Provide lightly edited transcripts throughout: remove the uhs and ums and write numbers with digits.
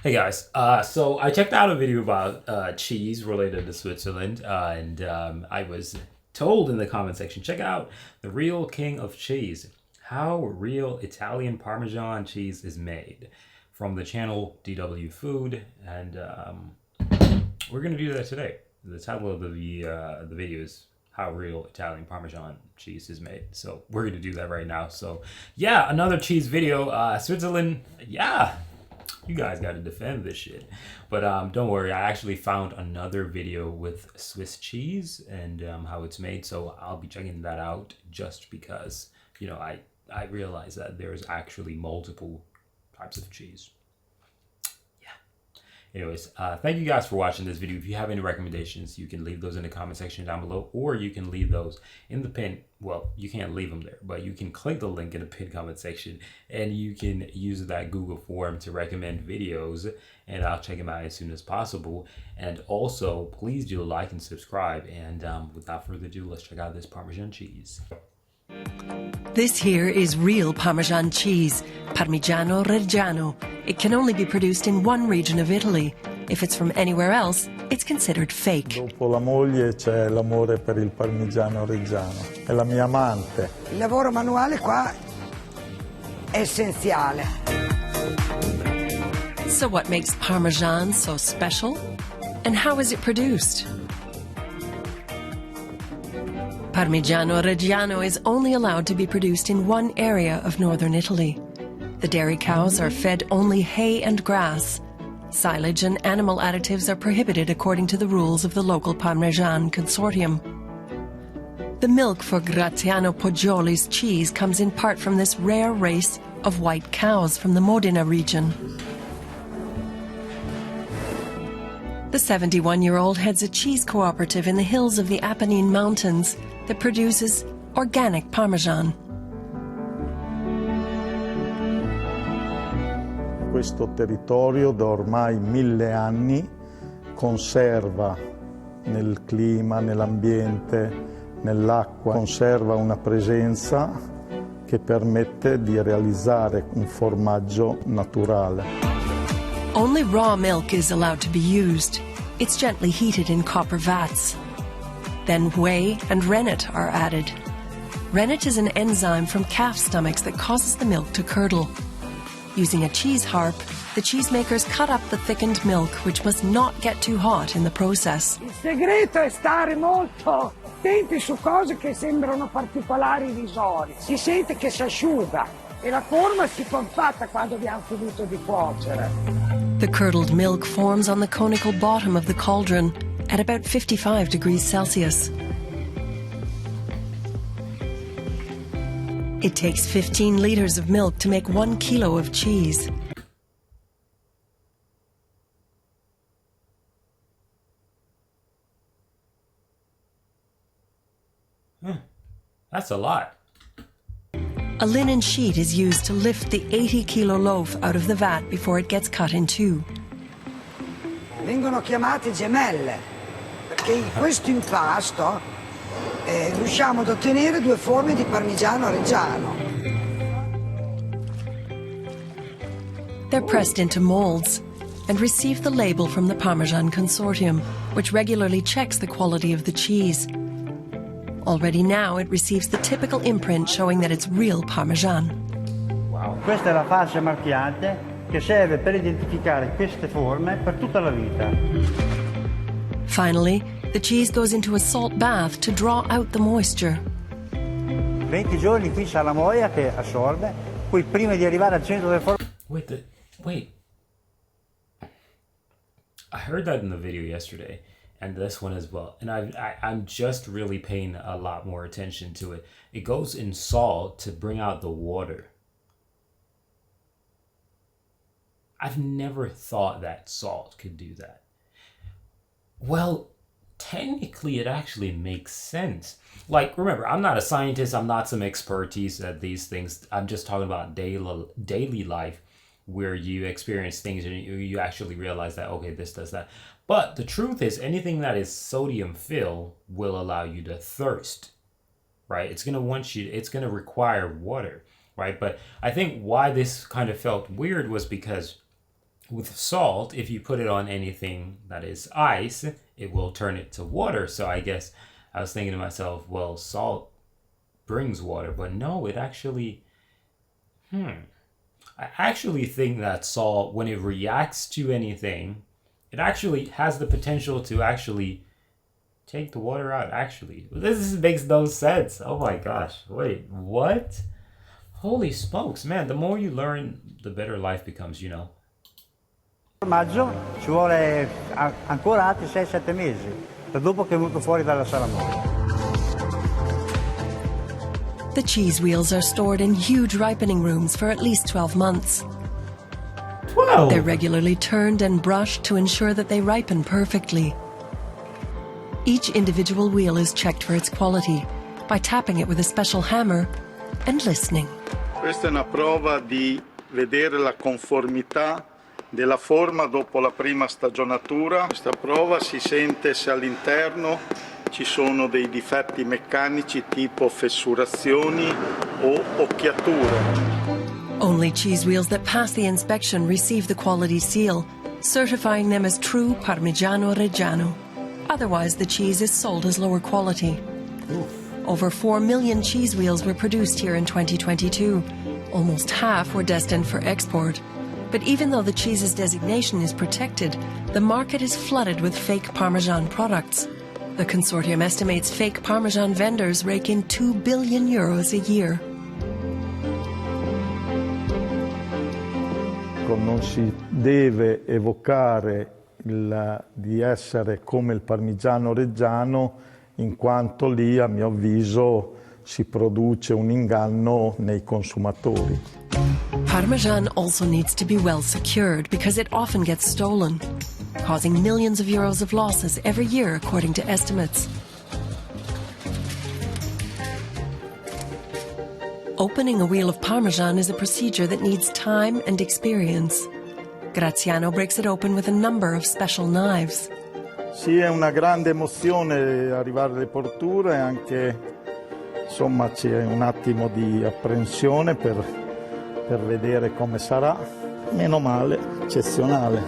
Hey guys, so I checked out a video about cheese related to Switzerland, and I was told in the comment section, check out the real king of cheese, how real Italian Parmesan cheese is made, from the channel DW Food, and we're gonna do that today. The title of the video is how real Italian Parmesan cheese is made. So we're gonna do that right now. So yeah, another cheese video. Switzerland, yeah. You guys got to defend this shit. But don't worry, I actually found another video with Swiss cheese and how it's made. So I'll be checking that out just because, you know, I realized that there's actually multiple types of cheese. Anyways, thank you guys for watching this video. If you have any recommendations, you can leave those in the comment section down below, or you can leave those in the pin. Well, you can't leave them there, but you can click the link in the pin comment section and you can use that Google form to recommend videos, and I'll check them out as soon as possible. And also, please do like and subscribe. And without further ado, let's check out this Parmesan cheese. This here is real Parmesan cheese, Parmigiano Reggiano. It can only be produced in one region of Italy. If it's from anywhere else, it's considered fake. Dopo la moglie c'è l'amore per il Parmigiano Reggiano. È la mia amante. Il lavoro manuale qua è essenziale. So what makes Parmesan so special? And how is it produced? Parmigiano Reggiano is only allowed to be produced in one area of northern Italy. The dairy cows are fed only hay and grass. Silage and animal additives are prohibited according to the rules of the local Parmesan consortium. The milk for Graziano Poggioli's cheese comes in part from this rare race of white cows from the Modena region. The 71-year-old heads a cheese cooperative in the hills of the Apennine Mountains that produces organic Parmesan. Questo territorio da ormai 1000 anni conserva nel clima, nell'ambiente, nell'acqua, conserva una presenza che permette di realizzare un formaggio naturale. Only raw milk is allowed to be used. It's gently heated in copper vats. Then whey and rennet are added. Rennet is an enzyme from calf stomachs that causes the milk to curdle. Using a cheese harp, the cheesemakers cut up the thickened milk, which must not get too hot in the process. Il segreto è stare molto attenti su cose che sembrano particolari irrisorie. Si sente che si asciuga e la forma si compatta quando abbiamo finito di cuocere. The curdled milk forms on the conical bottom of the cauldron at about 55 degrees Celsius. It takes 15 liters of milk to make 1 kilo of cheese. That's a lot. A linen sheet is used to lift the 80-kilo loaf out of the vat before it gets cut in two. Vengono chiamate gemelle perché in questo impasto riusciamo ad ottenere due forme di Parmigiano Reggiano. They're pressed into molds and receive the label from the Parmesan Consortium, which regularly checks the quality of the cheese. Already now it receives the typical imprint showing that it's real Parmesan. Wow. Questa è la fascia marchiante che serve per identificare queste forme per tutta la vita. Finally, the cheese goes into a salt bath to draw out the moisture. 20 giorni qui c'è la moia che assorbe, poi prima di arrivare al centro del forno. Wait. I heard that in the video yesterday, and this one as well. And I'm just really paying a lot more attention to it. It goes in salt to bring out the water. I've never thought that salt could do that. Well, technically it actually makes sense. Like, remember, I'm not a scientist, I'm not some expertise at these things. I'm just talking about daily life where you experience things and you actually realize that, okay, this does that. But the truth is, anything that is sodium fill will allow you to thirst, right? It's going to require water, right? But I think why this kind of felt weird was because with salt, if you put it on anything that is ice, it will turn it to water. So I guess I was thinking to myself, well, salt brings water, but no, it actually, I actually think that salt, when it reacts to anything, it actually has the potential to actually take the water out. Actually, this makes no sense. Oh my gosh, wait, what? Holy smokes, man, the more you learn, the better life becomes, you know. Formaggio ci vuole ancora altri 6-7 mesi, da dopo che è venuto fuori dalla salamoia. The cheese wheels are stored in huge ripening rooms for at least 12 months. 12? They're regularly turned and brushed to ensure that they ripen perfectly. Each individual wheel is checked for its quality by tapping it with a special hammer and listening. Questa è una prova di vedere la conformità della forma dopo la prima stagionatura. Questa prova si sente se all'interno ci sono dei difetti meccanici tipo fessurazioni o occhiature. Only cheese wheels that pass the inspection receive the quality seal, certifying them as true Parmigiano Reggiano. Otherwise, the cheese is sold as lower quality. Over 4 million cheese wheels were produced here in 2022. Almost half were destined for export. But even though the cheese's designation is protected, the market is flooded with fake Parmesan products. The consortium estimates fake Parmesan vendors rake in €2 billion a year. Non si deve evocare di essere come il parmigiano reggiano, in quanto lì, a mio avviso, si produce un inganno nei consumatori. Parmesan also needs to be well secured because it often gets stolen, causing millions of euros of losses every year according to estimates. Opening a wheel of Parmesan is a procedure that needs time and experience. Graziano breaks it open with a number of special knives. Sì, è una grande emozione arrivare alle porture, anche insomma c'è un attimo di apprensione per vedere come sarà. Meno male, eccezionale.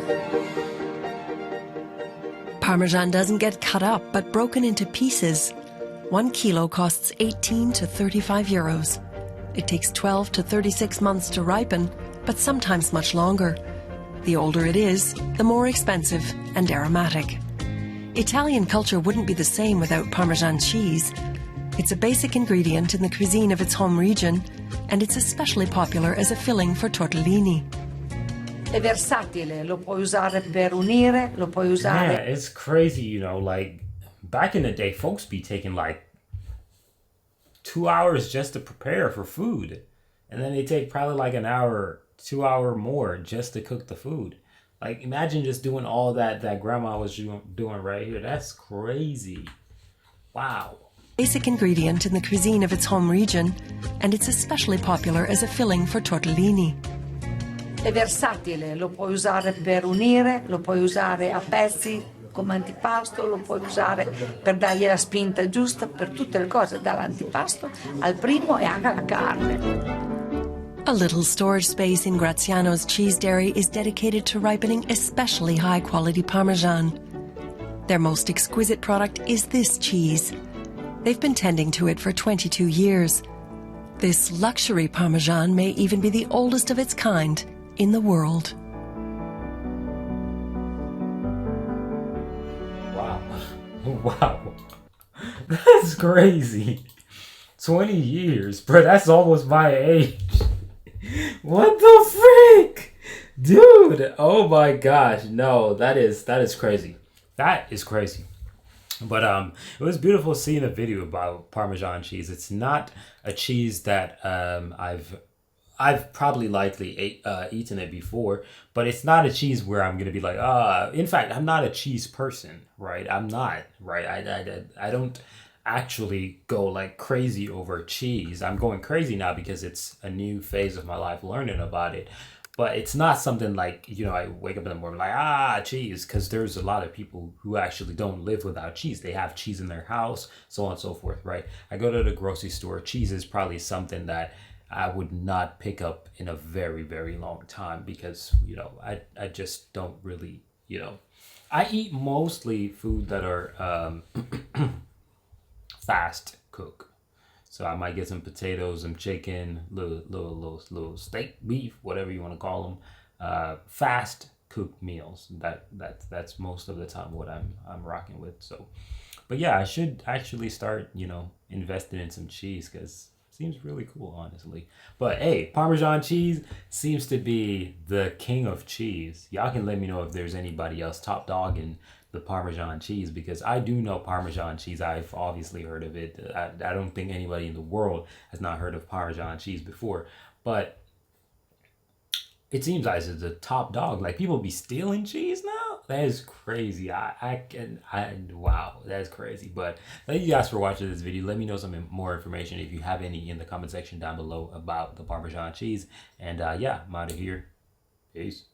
Parmesan doesn't get cut up but broken into pieces. 1 kilo costs 18 to 35 euros. It takes 12 to 36 months to ripen, but sometimes much longer. The older it is, the more expensive and aromatic. Italian culture wouldn't be the same without Parmesan cheese. It's a basic ingredient in the cuisine of its home region, and it's especially popular as a filling for tortellini. È versatile, lo puoi usare per unire, lo puoi usare... Yeah, it's crazy, you know, like, back in the day, folks be taking, like, 2 hours just to prepare for food. And then they take probably, like, an hour, 2 hour more just to cook the food. Like, imagine just doing all that grandma was doing right here. That's crazy. Wow. Basic ingredient in the cuisine of its home region, and it's especially popular as a filling for tortellini. È versatile, lo puoi usare per unire, lo puoi usare a pezzi come antipasto, lo puoi usare per dargli la spinta giusta per tutte le cose, dall'antipasto al primo e anche alla carne. A little storage space in Graziano's cheese dairy is dedicated to ripening especially high-quality Parmesan. Their most exquisite product is this cheese. They've been tending to it for 22 years. This luxury Parmesan may even be the oldest of its kind in the world. Wow. Wow. That's crazy. 20 years, bro. That's almost my age. What the freak? Dude, oh my gosh. No, that is crazy. That is crazy. But it was beautiful seeing a video about Parmesan cheese. It's not a cheese that I've probably likely eaten it before, but it's not a cheese where I'm gonna be like, in fact, I'm not a cheese person, right? I'm not, right? I don't actually go like crazy over cheese. I'm going crazy now because it's a new phase of my life learning about it. But it's not something like, you know, I wake up in the morning like, cheese, because there's a lot of people who actually don't live without cheese. They have cheese in their house, so on and so forth, right? I go to the grocery store. Cheese is probably something that I would not pick up in a very, very long time because, I just don't really, I eat mostly food that are fast cook. So I might get some potatoes, some chicken, little steak, beef, whatever you want to call them. Fast cooked meals. That's most of the time what I'm rocking with. So, but yeah, I should actually start, investing in some cheese because it seems really cool, honestly. But hey, Parmesan cheese seems to be the king of cheese. Y'all can let me know if there's anybody else top dog in the Parmesan cheese because I do know Parmesan cheese. I've obviously heard of it. I don't think anybody in the world has not heard of Parmesan cheese before, but it seems like it's the top dog. Like people be stealing cheese now. That is crazy. Wow, that's crazy. But thank you guys for watching this video. Let me know some more information if you have any in the comment section down below about the Parmesan cheese. And yeah, I'm out of here. Peace.